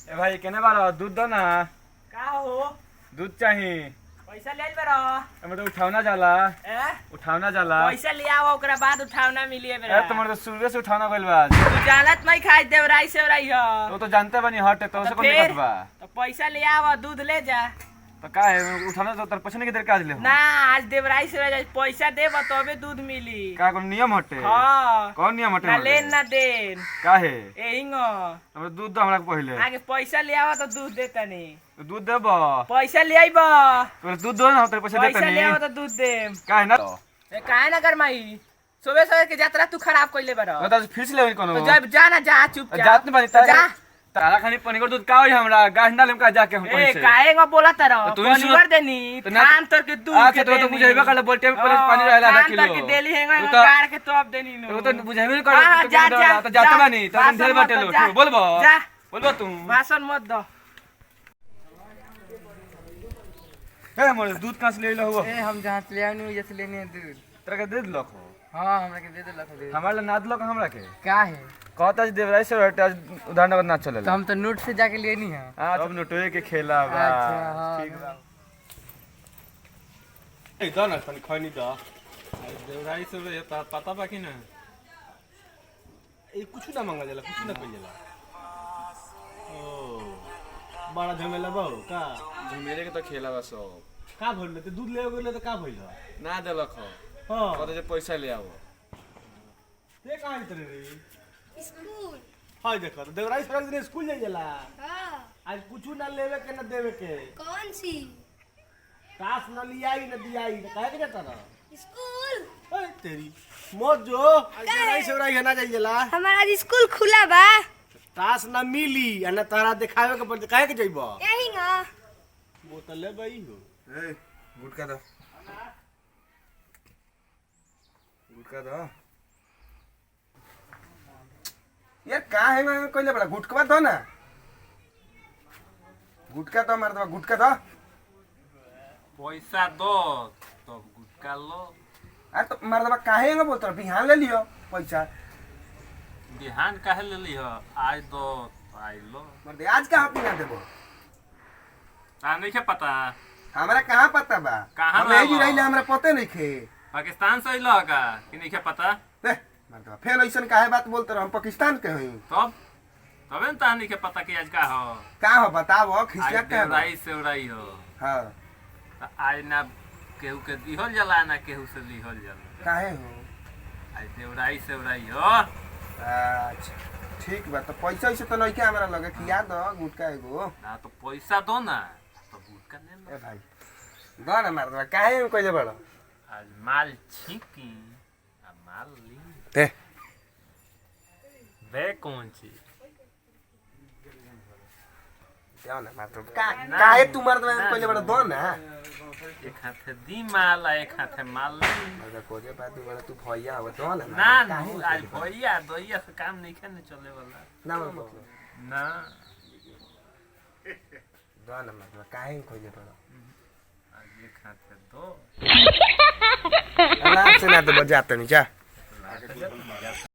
ए भाई केने बारो दूध दो ना। का हो दूध चाहिए। पैसा ले बारो मतलब उठावना जाला। उठावना जाला। पैसा ले आओ ओकरा बाद उठावना मिलिए बेरा। तुम्हारे तो शुरू से उठावना गइल बा। तू जानत नहीं खाई देवराई से रही हो। तो जानते बनी हट है तो उसे कौन दिक्कत बा। तो पैसा ले आओ दूध ले जा। तो का है उठाना तो तर पूछने की देर का ले हो। ना आज देवराई से रही पैसा देबो तबे दूध मिली। का कोन नियम हटे। हां कौन नियम हटे। ना लेन ना देन। का है एहिंगो हमरा दूध दो हमरा पहले। आगे पैसा ले आओ तो दूध देता नहीं। तो दूध देबो। पैसा ले आइबो। तो दूध दो ना तो पैसा देता नहीं। पैसा ले आओ तो दूध देम। का है ना ए काहे ना गरमाई सुबह सुबह के यात्रा तू खराब कइले बारो। तो फिर से ले कोनो। तो जब जा ना जा चुपचाप। जात नहीं बनी जा तारा खानी पनीर दूध का होई हमरा गाछ डालम का जाके हम ए पैसे। काहेगा बोला तारा तो पनीर देनी थान तोर के दूध के तो बुझाइबे कर बोलते में पानी रहला आधा किलो। थान तोर के देली हेंगा गाड़ के तोप देनी नो। तो बुझाइबे कर तो जात बानी तो ढेर बाटे लो बोलबो। जा बोलबो तू भाषण मत दो। ए मोर दूध कहां से ले लो हो। ए हम जहां से ले आनी जैसे लेने दूध तेरा के दे दे लखो। हां हमरा के दे दे लखो दे। हमारा ना दे लखो हमरा के का है कहता है देवराई से आज उदाहरण नगर ना चले। तो हम तो नोट से जाके लेनी है। हां सब नोटवे के खेला बा। अच्छा हां ठीक बा। ए द ना तनी खैनी द देवराई से रे पता बा कि ना ए कुछ ना मांगा जाला कुछ ना कइल जाला। ओ बड़ा झमेला बा का मेरे के तो खेला बा सब का भइल त दूध ले गेले त का भइल ना दे लखो। हां कहता जे पैसा ले आओ। ते काहे तरे रे स्कूल हाय देखो देवराई से दिन स्कूल जाई जाला। हाँ आज कुछ ना लेवे के ना देवे के कौन सी काश ना लियाई ना दियाई काहे के जाता रहा स्कूल ए तेरी मत जो आज देवराई से रही ना जाई जाला। हमारा आज स्कूल खुला बा तास ना मिली आ ना तारा दिखावे के पड़ काहे के जइबो यही ना बोतल ले बई हो ए गुटका दो। गुटका दो यार का है मैं कोइले बड़ा गुटका दो ना। गुटका तो मार दो गुटका दो। पैसा दो तो गुटका लो। अरे तो मार दो काहे में बोलत बिहान ले लियो पैसा। बिहान काहे ले ली हो आज दो तो आज लो। मार दे आज कहां पिना देबो। ता नहीं के पता हमरा कहां पता बा। कहाँ हम यही रहबो? रहिले हमरा पते नहीं खे। पाकिस्तान से लो का कि नहीं के पता दे मार दो फिर ऐसन काहे बात बोलत रह हम पाकिस्तान के हई। तब तबे न ता नहीं के पता कि आज का हो। का हो बताओ आज खिसिया के बा। देवराई से उड़ाई हो हां तो आज ना केहू के दिहल जाला ना केहू से लिहल जाला। काहे हो। आज देवराई से उड़ाई हो। अच्छा ठीक बा तो पैसा ऐसे तो नहीं के हमरा लगे कि याद दो गुटका एगो। ना तो पैसा दो ना तो गुटका ले लो। ए भाई दो ना मार दो काहे में कइले बड़ो। आज माल छीकी आ माल ली दे वे कौन चीज दो ना मार दो काहे तू मार दो कइले बड़ो दो ना। एक हाथे दी माल आ एक हाथे माल ली। अगर कोजे बात बड़ा तू भैया हो दो ना। ना आज भैया दोइया से काम नहीं खेने चले वाला ना मतलब ना। दो ना मार दो काहे कइले बड़ो। आज एक हाथे दो आराम से ना दे बजाते नहीं जा। लाख